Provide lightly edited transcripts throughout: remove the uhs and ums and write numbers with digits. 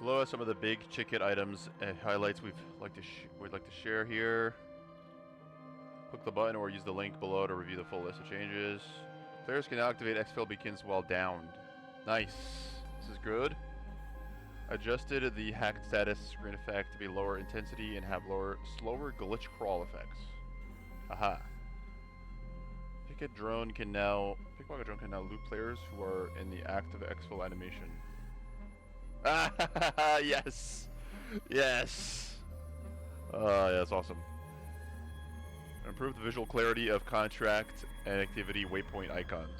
Below us, some of the big ticket items and highlights we'd like to share here. Click the button or use the link below to review the full list of changes. Players can activate exfil begins while downed. Nice. This is good. Adjusted the hacked status screen effect to be lower intensity and have slower glitch crawl effects. Aha. Pickpocket drone can now loot players who are in the active exfil animation. Ah, yes, yes. Yeah, that's awesome. Improve the visual clarity of contract and activity waypoint icons.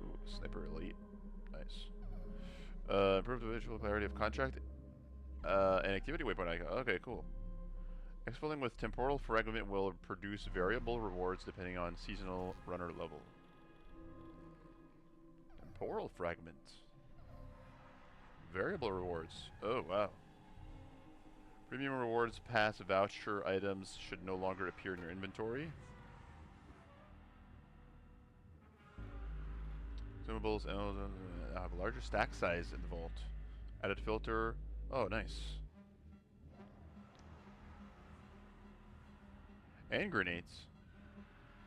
Ooh, sniper elite, nice. Improve the visual clarity of contract and activity waypoint icon. Okay, cool. Exfilling with temporal fragment will produce variable rewards depending on seasonal runner level. Temporal fragment. Variable rewards. Oh, wow. Premium rewards pass voucher items should no longer appear in your inventory. Consumables have a larger stack size in the vault. Added filter. Oh, nice. And grenades.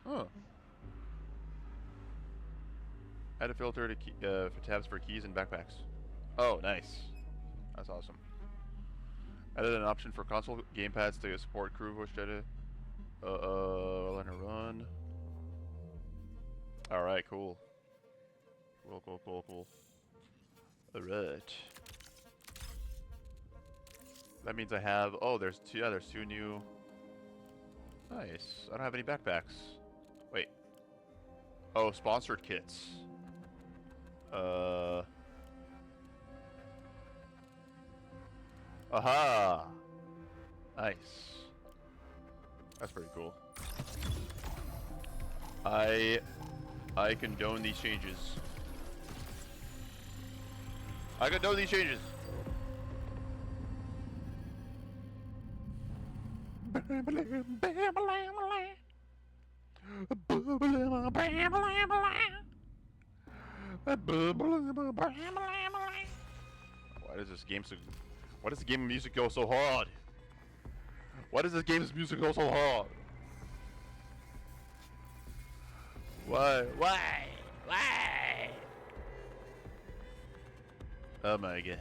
Oh. Add a filter to for tabs for keys and backpacks. Oh, nice. That's awesome. Added an option for console gamepads to support crew push data. Let her run. Alright, cool. Cool. Alright. That means I have... Oh, there's two new... Nice. I don't have any backpacks. Wait. Oh, sponsored kits. Aha! Nice. That's pretty cool. I condone these changes. I condone these changes. Why does this game Why does the game music go so hard? Why does this game's music go so hard? Why? Oh my god.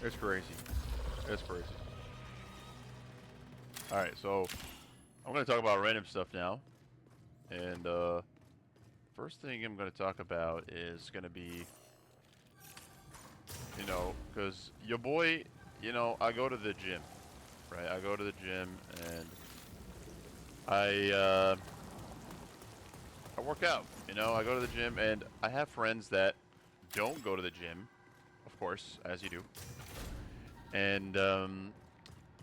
It's crazy. It's crazy. Alright, so I'm gonna talk about random stuff now. And first thing I'm gonna talk about is gonna be, you know, because your boy, you know, I go to the gym, right? I go to the gym and I work out, you know, I go to the gym and I have friends that don't go to the gym, of course, as you do. And,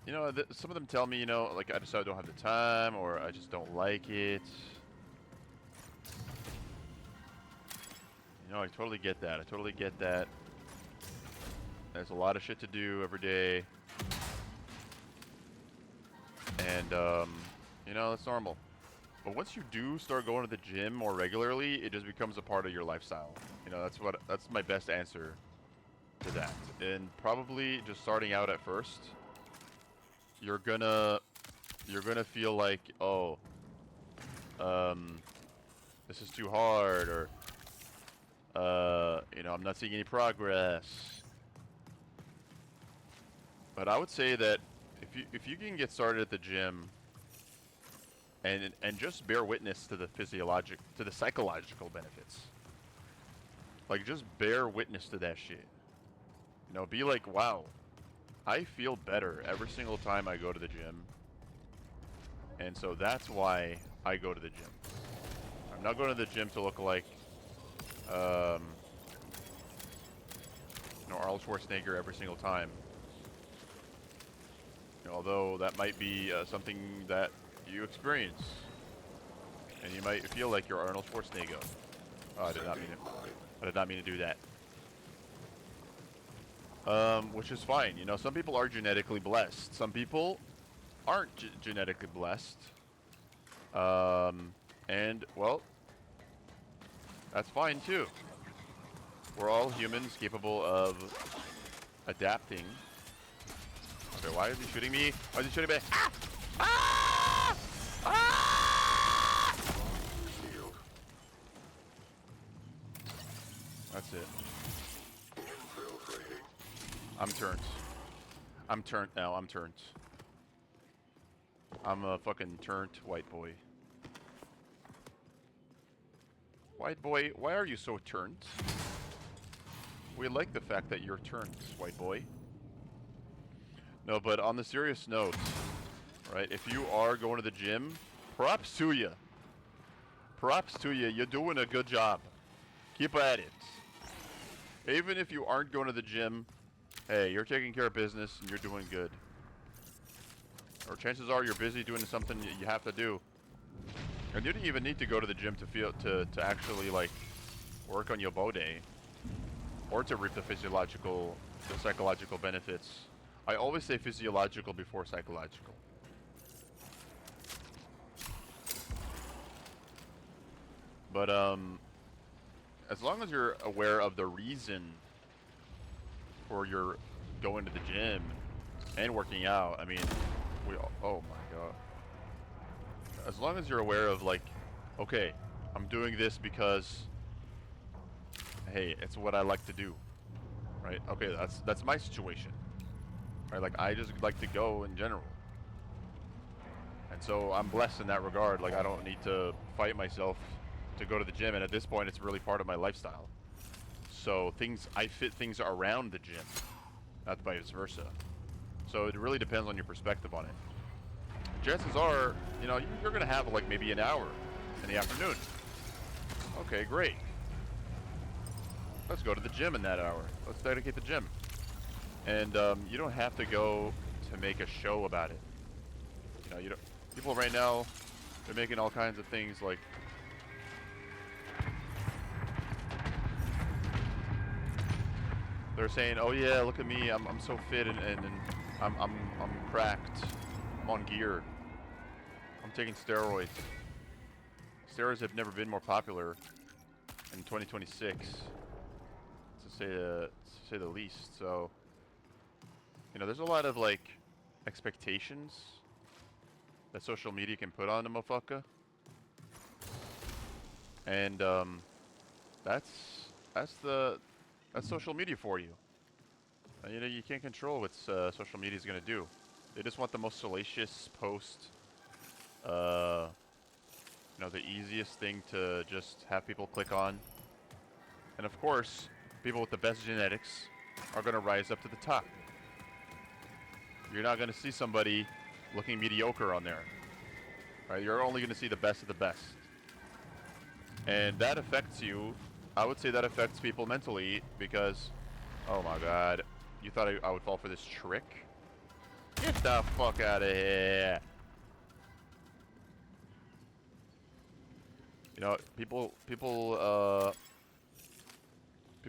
you know, some of them tell me, you know, like I don't have the time or I just don't like it. You know, I totally get that. I totally get that. There's a lot of shit to do every day. And, you know, that's normal. But once you do start going to the gym more regularly, it just becomes a part of your lifestyle. You know, that's my best answer to that. And probably just starting out at first, you're gonna feel like, oh, this is too hard, or you know, I'm not seeing any progress. But I would say that if you can get started at the gym and just bear witness to the psychological benefits. Like, just bear witness to that shit. You know, be like, wow, I feel better every single time I go to the gym. And so that's why I go to the gym. I'm not going to the gym to look like, you know, Arnold Schwarzenegger every single time. You know, although that might be something that you experience, and you might feel like you're Arnold Schwarzenegger. Oh, I did not mean to do that. Which is fine. You know, some people are genetically blessed. Some people aren't genetically blessed. And well, that's fine too. We're all humans capable of adapting. Okay, why is he shooting me? Why is he shooting me? Ah! Ah! Ah! That's it. I'm turned. I'm turned now. I'm turned. I'm a fucking turned white boy. White boy, why are you so turned? We like the fact that you're turned, white boy. No, but on the serious note, right, if you are going to the gym, props to you. Props to you. You're doing a good job. Keep at it. Even if you aren't going to the gym, hey, you're taking care of business and you're doing good. Or chances are you're busy doing something you have to do. And you don't even need to go to the gym to actually like work on your body or to reap the psychological benefits. I always say physiological before psychological. But as long as you're aware of the reason for your going to the gym and working out, I mean, oh my god. As long as you're aware of like, okay, I'm doing this because, hey, it's what I like to do, right? Okay, that's my situation, right? Like I just like to go in general, and so I'm blessed in that regard. Like I don't need to fight myself to go to the gym, and at this point, it's really part of my lifestyle. So I fit things around the gym, not vice versa. So it really depends on your perspective on it. Chances are, you know, you're gonna have like maybe an hour in the afternoon. Okay, great. Let's go to the gym in that hour. Let's dedicate the gym. And you don't have to go to make a show about it. You know, you don't. People right now, they're making all kinds of things like. They're saying, "Oh yeah, look at me. I'm so fit and I'm cracked. I'm on gear. I'm taking steroids. Steroids have never been more popular in 2026, to say the least. So, you know, there's a lot of like expectations that social media can put on a motherfucker, and that's that's social media for you. You know, you can't control what social media is gonna do. They just want the most salacious post. You know, the easiest thing to just have people click on. And of course, people with the best genetics are going to rise up to the top. You're not going to see somebody looking mediocre on there. Right? You're only going to see the best of the best. And that affects you. I would say that affects people mentally because, oh my god, you thought I would fall for this trick? Get the fuck out of here. You know, people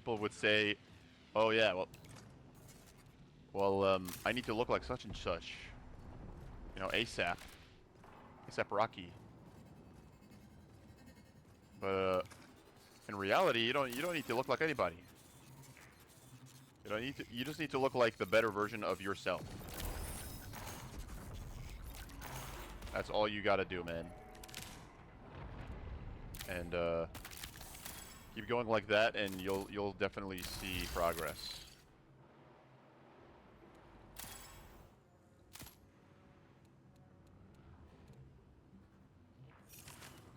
would say, "Oh yeah, I need to look like such and such." You know, ASAP Rocky. But in reality, you don't need to look like anybody. You just need to look like the better version of yourself. That's all you gotta do, man. And keep going like that, and you'll definitely see progress.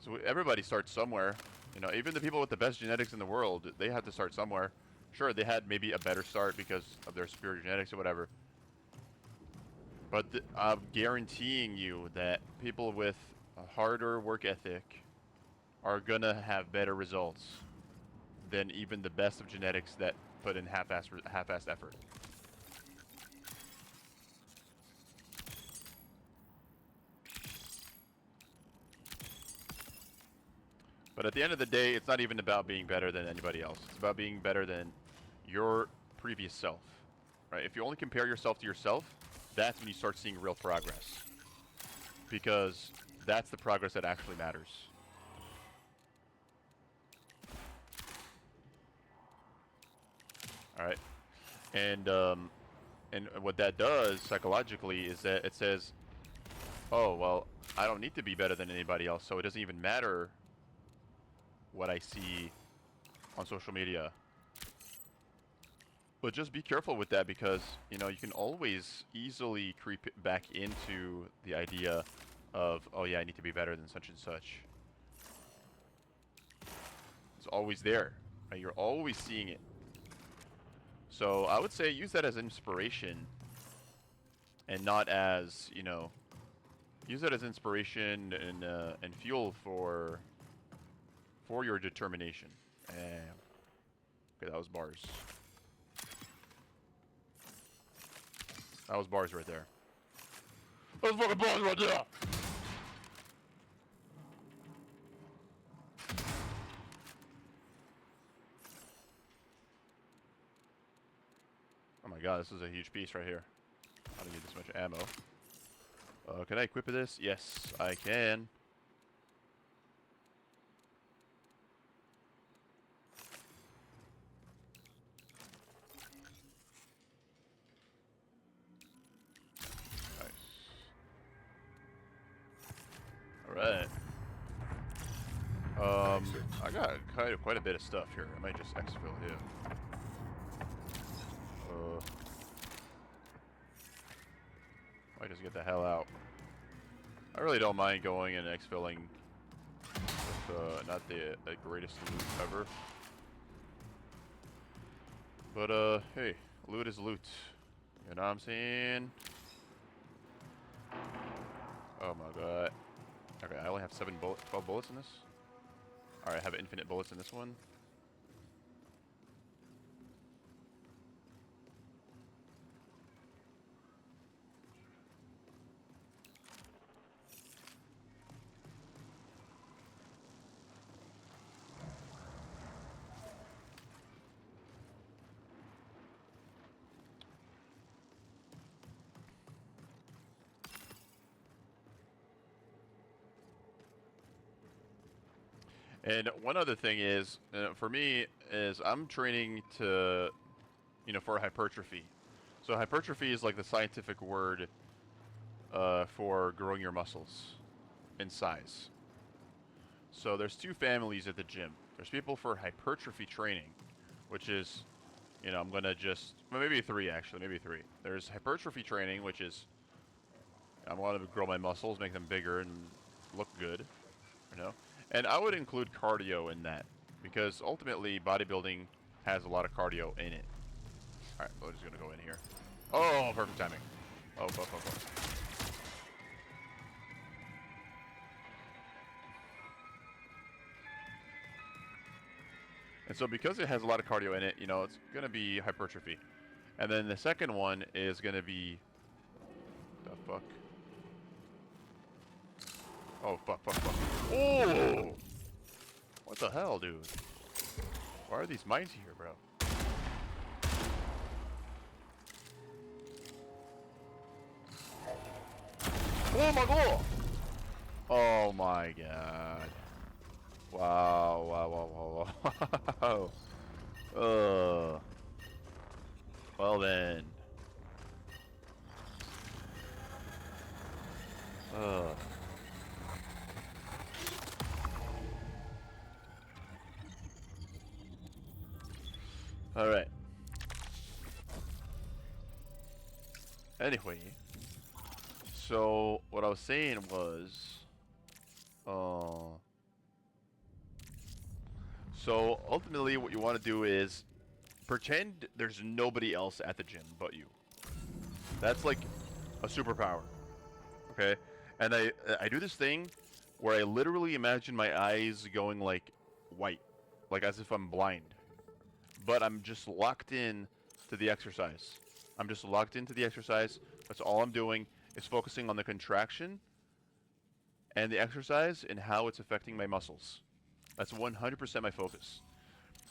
So everybody starts somewhere. You know, even the people with the best genetics in the world, they had to start somewhere. Sure, they had maybe a better start because of their superior genetics or whatever. But I'm guaranteeing you that people with a harder work ethic are gonna have better results than even the best of genetics that put in half-assed effort. But at the end of the day, it's not even about being better than anybody else. It's about being better than your previous self, right? If you only compare yourself to yourself, that's when you start seeing real progress. Because that's the progress that actually matters. All right, and what that does psychologically is that it says, oh well, I don't need to be better than anybody else, so it doesn't even matter what I see on social media. But just be careful with that, because you know you can always easily creep back into the idea of, oh yeah, I need to be better than such and such. It's always there, right? You're always seeing it. So I would say use that as inspiration, and not as, you know, use that as inspiration and fuel for your determination. Okay, that was bars. That was bars right there. That was fucking bars right there. Oh my god, this is a huge piece right here. I don't need this much ammo. Can I equip this? Yes, I can. Nice. Alright. I got quite a bit of stuff here. I might just exfil here. Might just get the hell out. I really don't mind going and exfilling with not the greatest loot ever. But hey, loot is loot. You know what I'm saying? Oh my god. Okay, I only have 12 bullets in this. Alright, I have infinite bullets in this one. And one other thing is, for me, is I'm training to, you know, for hypertrophy. So hypertrophy is like the scientific word for growing your muscles in size. So there's two families at the gym. There's people for hypertrophy training, which is, you know, I'm gonna just, well, maybe three actually, maybe three. There's hypertrophy training, which is, I want to grow my muscles, make them bigger and look good, you know. And I would include cardio in that, because ultimately bodybuilding has a lot of cardio in it. Alright, we're just gonna go in here. Oh, perfect timing. Oh, fuck, fuck, fuck. And so because it has a lot of cardio in it, you know, it's gonna be hypertrophy. And then the second one is gonna be, the fuck? Oh, fuck, fuck, fuck. Oh! What the hell, dude? Why are these mines here, bro? Oh my god! Oh my god. Wow, wow, wow, wow, wow. Well then. Alright. Anyway. So, what I was saying was... So, ultimately what you want to do is pretend there's nobody else at the gym but you. That's like a superpower. Okay? And I do this thing where I literally imagine my eyes going like white. Like as if I'm blind. But I'm just locked in to the exercise. I'm just locked into the exercise. That's all I'm doing is focusing on the contraction and the exercise and how it's affecting my muscles. That's 100% my focus.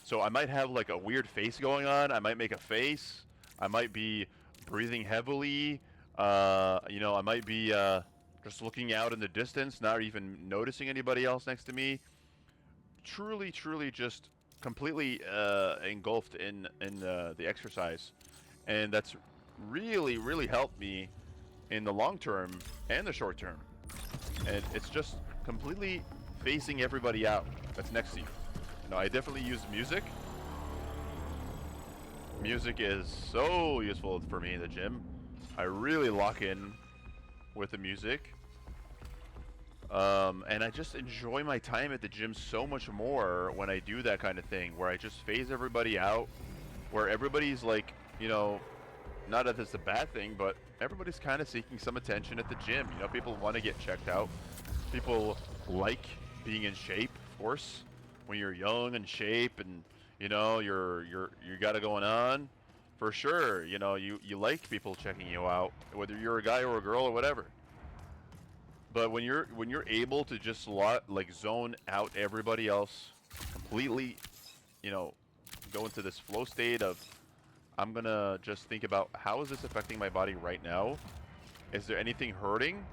So I might have like a weird face going on. I might make a face. I might be breathing heavily. You know, I might be just looking out in the distance, not even noticing anybody else next to me. Truly, truly just completely engulfed in the exercise, and that's really helped me in the long term and the short term. And it's just completely facing everybody out that's next to you. You know, I definitely use music. Music is so useful for me in the gym. I really lock in with the music. And I just enjoy my time at the gym so much more when I do that kind of thing, where I just phase everybody out, where everybody's like, you know, not that it's a bad thing, but everybody's kind of seeking some attention at the gym. You know, people want to get checked out. People like being in shape, of course. When you're young and shape, and you know you got it going on, for sure. You know, you like people checking you out, whether you're a guy or a girl or whatever. But when you're able to just like zone out everybody else completely, you know, go into this flow state of I'm gonna just think about how is this affecting my body right now? Is there anything hurting?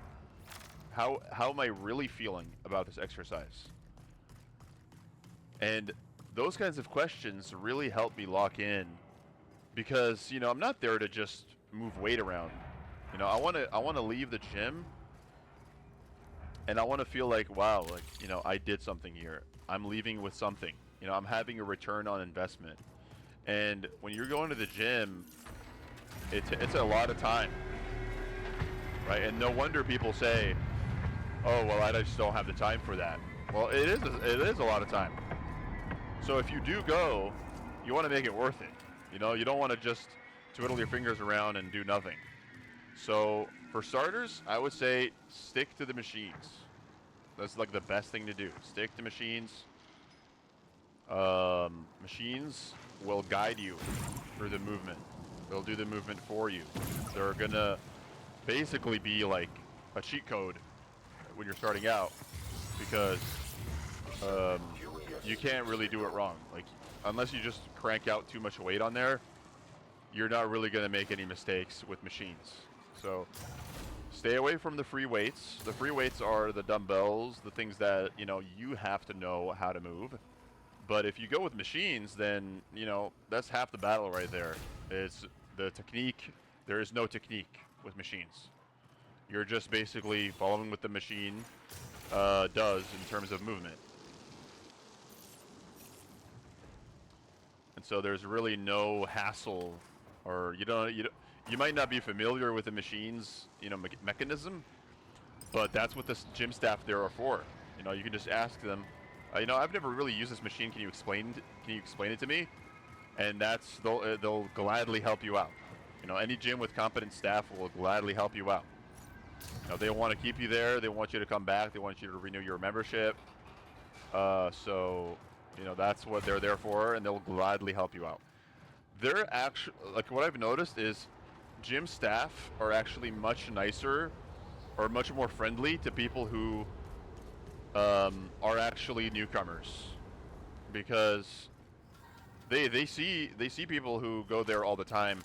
How am I really feeling about this exercise? And those kinds of questions really help me lock in, because you know I'm not there to just move weight around. You know, I wanna leave the gym and I want to feel like, wow, like, you know, I did something here. I'm leaving with something. You know, I'm having a return on investment. And when you're going to the gym, it's a lot of time, right? And no wonder people say, oh, well, I just don't have the time for that. Well, it is a lot of time. So if you do go, you want to make it worth it. You know, you don't want to just twiddle your fingers around and do nothing. So for starters, I would say stick to the machines. That's like the best thing to do. Stick to machines. Machines will guide you through the movement. They'll do the movement for you. They're gonna basically be like a cheat code when you're starting out, because you can't really do it wrong. Like, unless you just crank out too much weight on there, you're not really gonna make any mistakes with machines. So stay away from the free weights. The free weights are the dumbbells, the things that, you know, you have to know how to move. But if you go with machines, then, you know, that's half the battle right there. It's the technique. There is no technique with machines. You're just basically following what the machine does in terms of movement. And so there's really no hassle, or you might not be familiar with the machine's, you know, mechanism, but that's what the gym staff there are for. You know, you can just ask them, you know, I've never really used this machine. Can you explain it to me? And they'll gladly help you out. You know, any gym with competent staff will gladly help you out. You know, they want to keep you there. They want you to come back. They want you to renew your membership. So, you know, that's what they're there for, and they'll gladly help you out. They're actually, like, what I've noticed is gym staff are actually much nicer or much more friendly to people who are actually newcomers, because they see people who go there all the time.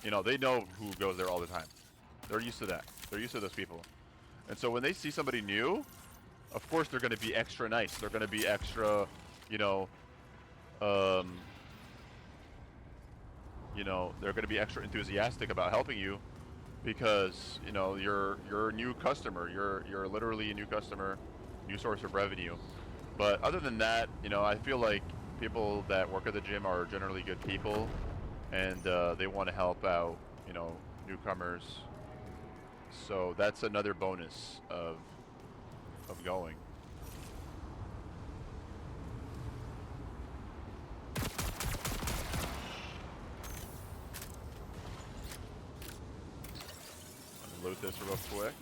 You know, they know who goes there all the time. They're used to that. They're used to those people. And so when they see somebody new, of course they're going to be extra nice. They're going to be extra, you know, they're going to be extra enthusiastic about helping you, because, you know, you're a new customer. You're literally a new customer, new source of revenue. But other than that, you know, I feel like people that work at the gym are generally good people, and they want to help out, you know, newcomers. So that's another bonus of going. Let me load this real quick.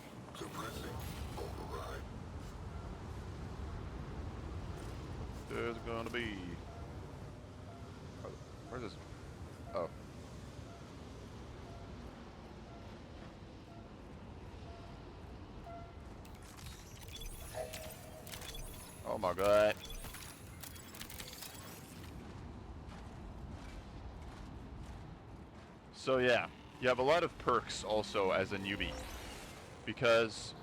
There's gonna be. Oh, where's this? Oh. Oh my god. So yeah, you have a lot of perks also as a newbie, because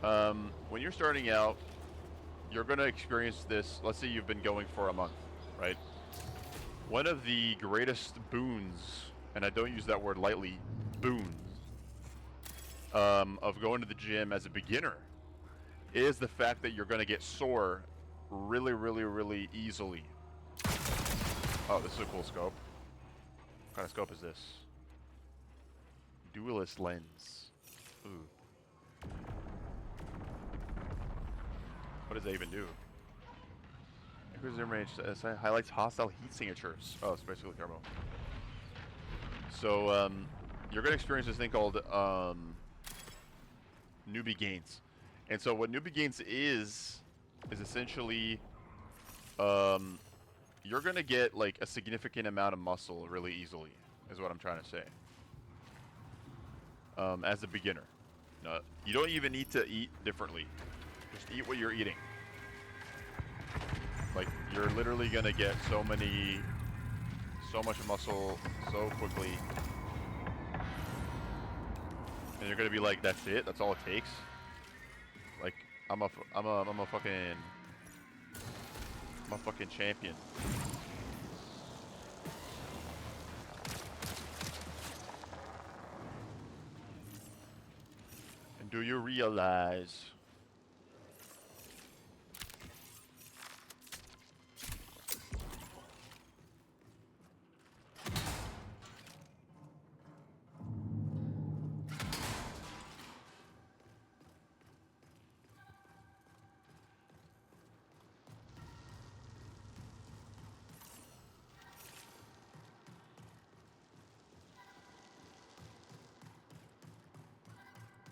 when you're starting out, you're going to experience this. Let's say you've been going for a month, right? One of the greatest boons, and I don't use that word lightly, boons, of going to the gym as a beginner is the fact that you're going to get sore really, really, really easily. Oh, this is a cool scope. What kind of scope is this? Dualist lens. Ooh. What does that even do? Increases zoom range. Highlights hostile heat signatures. Oh, it's basically thermal. So, you're going to experience this thing called newbie gains. And so what newbie gains is essentially you're going to get like a significant amount of muscle really easily, is what I'm trying to say. As a beginner. You don't even need to eat differently. Just eat what you're eating. Like, you're literally going to get so much muscle so quickly. And you're going to be like, that's it? That's all it takes? Like, I'm a fucking champion. And do you realize?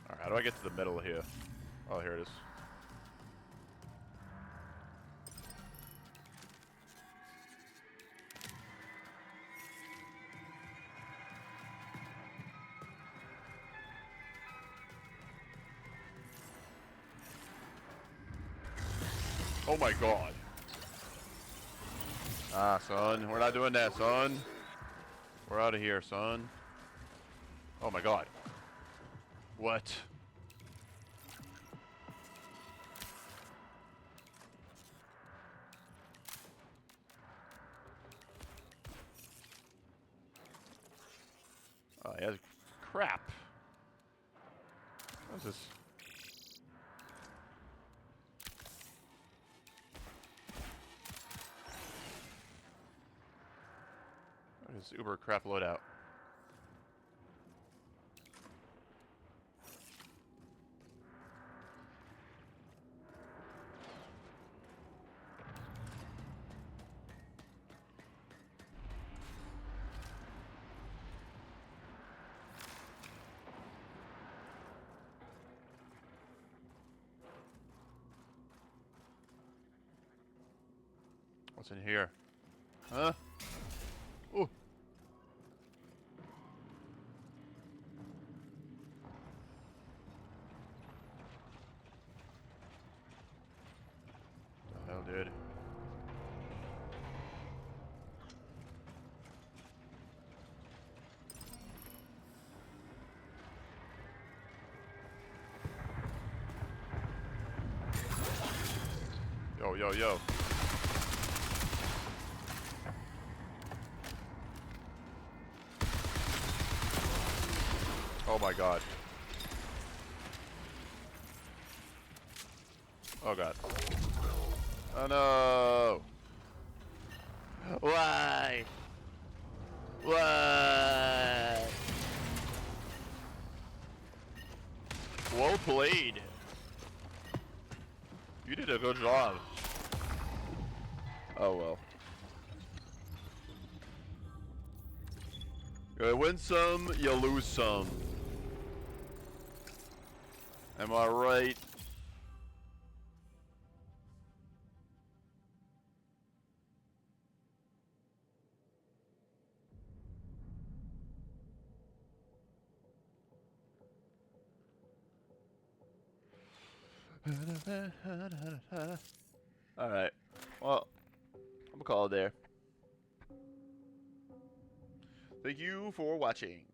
Alright, how do I get to the middle here? Oh, here it is. Oh my god. Ah, son. We're not doing that, son. We're out of here, son. Oh my god. What? Oh, he has crap. What is this? What is Uber crap loadout? What's in here? Huh? Ooh. The hell, dude? Yo, yo, yo. Oh my god. Oh god. Oh no! Why? Why? Well played. You did a good job. Oh well. You win some, you lose some. Am I right? Alright. Well, I'm gonna call it there. Thank you for watching.